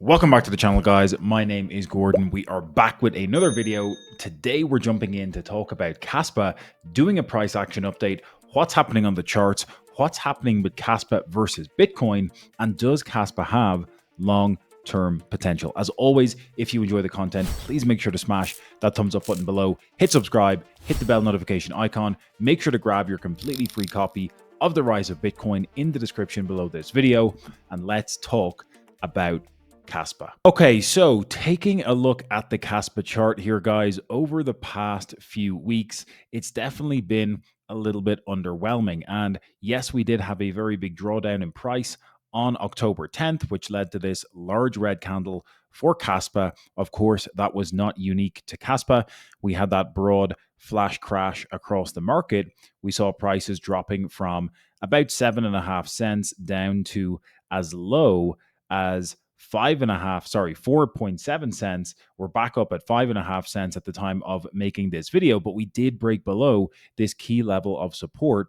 Welcome back to the channel, guys. My name is Gordon. We are back with another video. Today we're jumping in to talk about KASPA, doing a price action update, what's happening on the charts, what's happening with KASPA versus Bitcoin, and does KASPA have long-term potential? As always, if you enjoy the content, please make sure to smash that thumbs up button below, hit subscribe, hit the bell notification icon, make sure to grab your completely free copy of The Rise of Bitcoin in the description below this video, and let's talk about KASPA. Okay, so taking a look at the KASPA chart here, guys, over the past few weeks, it's definitely been a little bit underwhelming. And yes, we did have a very big drawdown in price on October 10th, which led to this large red candle for KASPA. Of course, that was not unique to KASPA. We had that broad flash crash across the market. We saw prices dropping from about 7.5 cents down to as low as 4.7 cents. We're back up at 5.5 cents at the time of making this video, but we did break below this key level of support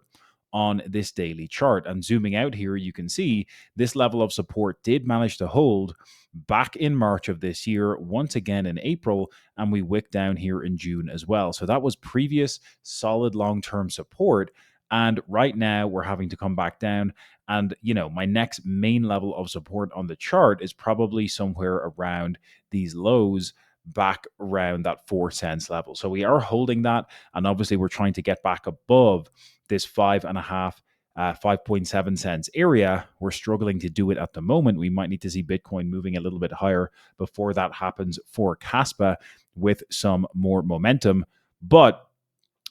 on this daily chart. And zooming out here, you can see this level of support did manage to hold back in March of this year, once again in April, and we wicked down here in June as well. So that was previous solid long-term support. And right now we're having to come back down. And, my next main level of support on the chart is probably somewhere around these lows back around that 4 cents level. So we are holding that. And obviously we're trying to get back above this 5.7 cents area. We're struggling to do it at the moment. We might need to see Bitcoin moving a little bit higher before that happens for KASPA with some more momentum. But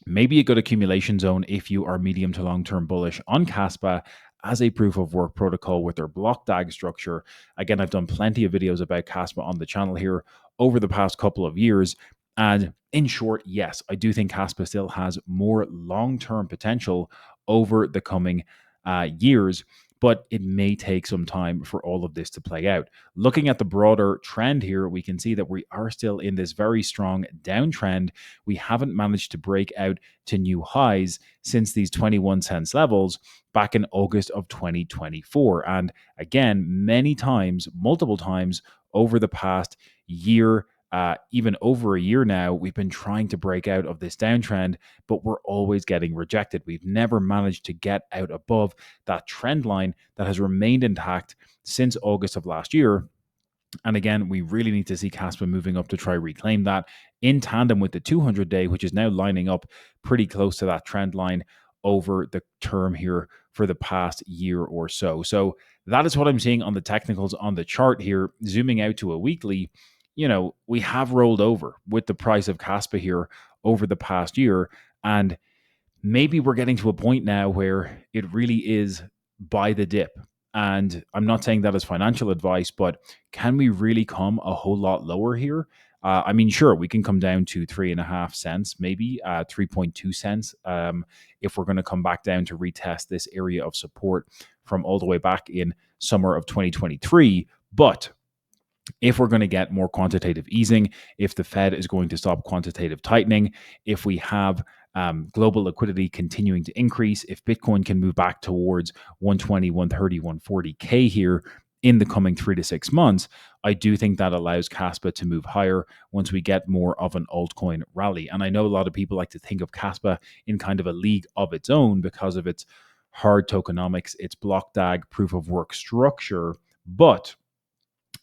maybe a good accumulation zone if you are medium to long-term bullish on KASPA as a proof of work protocol with their blockDAG structure. Again, I've done plenty of videos about KASPA on the channel here over the past couple of years. And in short, yes, I do think KASPA still has more long-term potential over the coming years, but it may take some time for all of this to play out. Looking at the broader trend here, we can see that we are still in this very strong downtrend. We haven't managed to break out to new highs since these 21 cents levels back in August of 2024. And again, many times, multiple times over the past year, even over a year now, we've been trying to break out of this downtrend, but we're always getting rejected. We've never managed to get out above that trend line that has remained intact since August of last year. And again, we really need to see KASPA moving up to try reclaim that in tandem with the 200-day, which is now lining up pretty close to that trend line over the term here for the past year or so. So that is what I'm seeing on the technicals on the chart here. Zooming out to a weekly, we have rolled over with the price of KASPA here over the past year. And maybe we're getting to a point now where it really is buy the dip. And I'm not saying that as financial advice, but can we really come a whole lot lower here? Sure, we can come down to 3.5 cents, maybe 3.2 cents, if we're going to come back down to retest this area of support from all the way back in summer of 2023. But if we're going to get more quantitative easing, if the Fed is going to stop quantitative tightening, if we have global liquidity continuing to increase, if Bitcoin can move back towards 120, 130, 140K here in the coming 3 to 6 months, I do think that allows KASPA to move higher once we get more of an altcoin rally. And I know a lot of people like to think of KASPA in kind of a league of its own because of its hard tokenomics, its blockDAG proof of work structure, but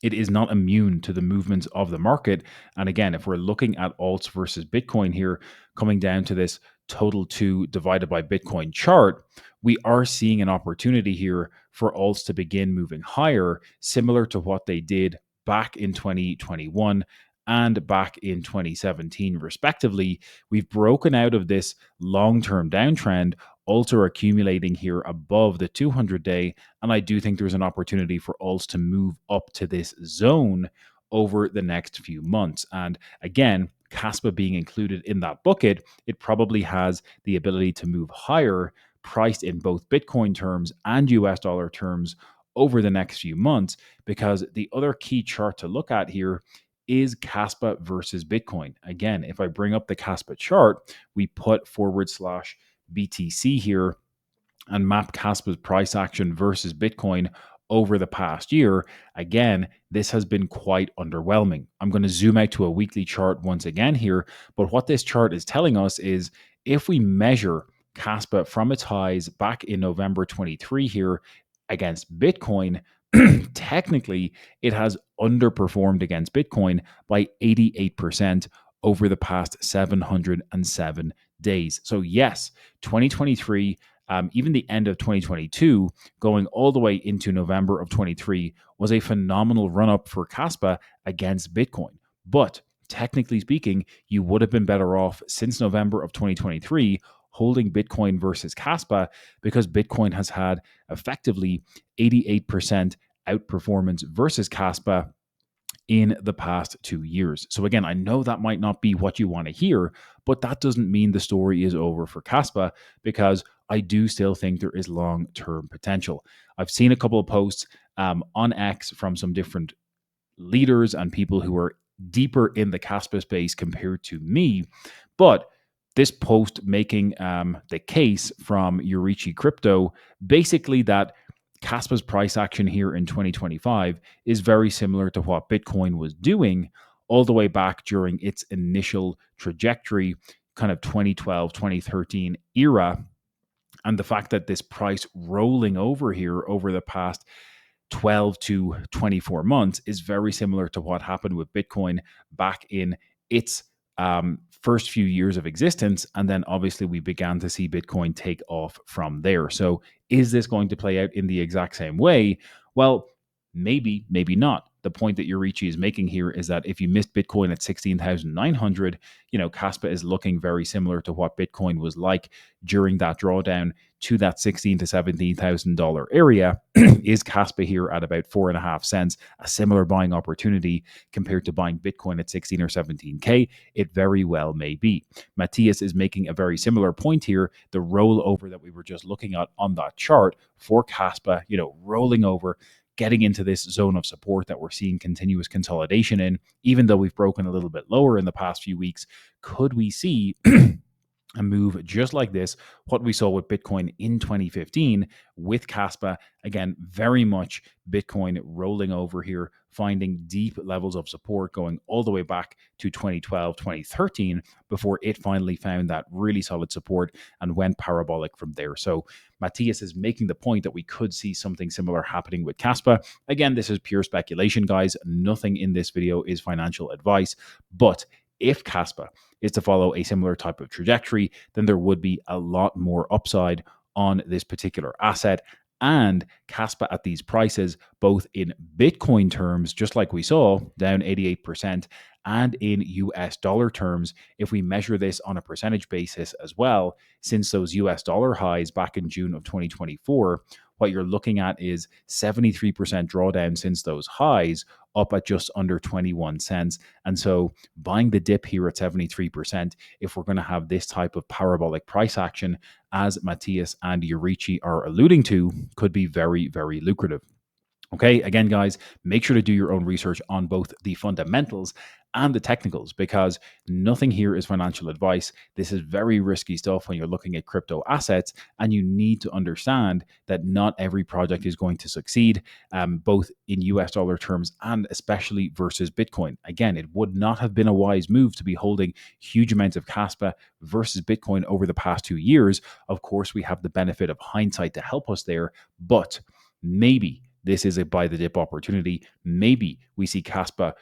it is not immune to the movements of the market. And again, if we're looking at alts versus Bitcoin here, coming down to this total 2 divided by Bitcoin chart, we are seeing an opportunity here for alts to begin moving higher, similar to what they did back in 2021 and back in 2017, respectively. We've broken out of this long-term downtrend. Alts are accumulating here above the 200-day, and I do think there's an opportunity for alts to move up to this zone over the next few months. And again, KASPA being included in that bucket, it probably has the ability to move higher, priced in both Bitcoin terms and US dollar terms over the next few months, because the other key chart to look at here is KASPA versus Bitcoin. Again, if I bring up the KASPA chart, we put /BTC here and map KASPA's price action versus Bitcoin over the past year, again, this has been quite underwhelming. I'm going to zoom out to a weekly chart once again here, but what this chart is telling us is if we measure KASPA from its highs back in November 23 here against Bitcoin, technically it has underperformed against Bitcoin by 88% over the past 707 days. So, yes, 2023, even the end of 2022, going all the way into November of 23, was a phenomenal run up for KASPA against Bitcoin. But technically speaking, you would have been better off since November of 2023 holding Bitcoin versus KASPA because Bitcoin has had effectively 88% outperformance versus KASPA in the past 2 years. So again, I know that might not be what you want to hear, but that doesn't mean the story is over for KASPA because I do still think there is long-term potential. I've seen a couple of posts on X from some different leaders and people who are deeper in the KASPA space compared to me, but this post making the case from Eurichi Crypto, basically that KASPA's price action here in 2025 is very similar to what Bitcoin was doing all the way back during its initial trajectory, kind of 2012, 2013 era. And the fact that this price rolling over here over the past 12 to 24 months is very similar to what happened with Bitcoin back in its first few years of existence. And then obviously we began to see Bitcoin take off from there. So is this going to play out in the exact same way? Well, maybe, maybe not. The point that Eurichi is making here is that if you missed Bitcoin at 16,900, KASPA is looking very similar to what Bitcoin was like during that drawdown to that $16,000 to $17,000 area. Is KASPA here at about 4.5 cents, a similar buying opportunity compared to buying Bitcoin at 16 or 17K? It very well may be. Matthias is making a very similar point here. The rollover that we were just looking at on that chart for KASPA, rolling over, getting into this zone of support that we're seeing continuous consolidation in, even though we've broken a little bit lower in the past few weeks. Could we see a move just like this, what we saw with Bitcoin in 2015 with KASPA? Again, very much Bitcoin rolling over here, finding deep levels of support going all the way back to 2012, 2013, before it finally found that really solid support and went parabolic from there. So Matthias is making the point that we could see something similar happening with KASPA. Again, this is pure speculation, guys. Nothing in this video is financial advice, but if KASPA is to follow a similar type of trajectory, then there would be a lot more upside on this particular asset. And KASPA at these prices, both in Bitcoin terms, just like we saw, down 88%, and in US dollar terms, if we measure this on a percentage basis as well, since those US dollar highs back in June of 2024, what you're looking at is 73% drawdown since those highs, up at just under 21 cents. And so buying the dip here at 73%, if we're going to have this type of parabolic price action, as Matthias and Eurichi are alluding to, could be very, very lucrative. Okay, again, guys, make sure to do your own research on both the fundamentals and the technicals, because nothing here is financial advice. This is very risky stuff when you're looking at crypto assets, and you need to understand that not every project is going to succeed, both in US dollar terms and especially versus Bitcoin. Again, it would not have been a wise move to be holding huge amounts of KASPA versus Bitcoin over the past 2 years. Of course, we have the benefit of hindsight to help us there, but maybe this is a buy the dip opportunity. Maybe we see KASPA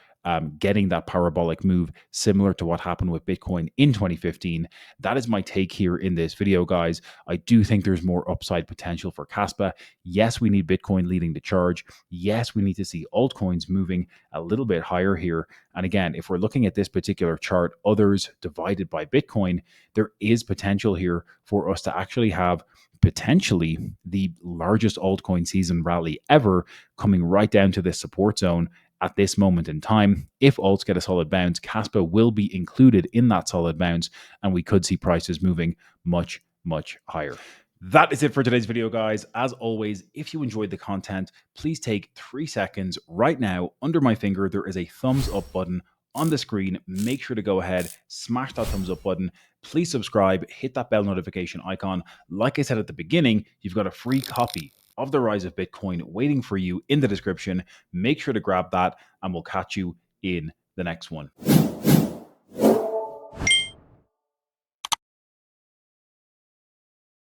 getting that parabolic move similar to what happened with Bitcoin in 2015. That is my take here in this video, guys. I do think there's more upside potential for KASPA. Yes, we need Bitcoin leading the charge. Yes, we need to see altcoins moving a little bit higher here. And again, if we're looking at this particular chart, others divided by Bitcoin, there is potential here for us to actually have potentially the largest altcoin season rally ever, coming right down to this support zone at this moment in time. If alts get a solid bounce, KASPA will be included in that solid bounce, and we could see prices moving much, much higher. That is it for today's video, guys. As always, if you enjoyed the content, please take 3 seconds right now. Under my finger, there is a thumbs up button on the screen. Make sure to go ahead, smash that thumbs up button. Please subscribe, hit that bell notification icon. Like I said at the beginning, you've got a free copy of the rise of Bitcoin waiting for you in the description. Make sure to grab that, and we'll catch you in the next one.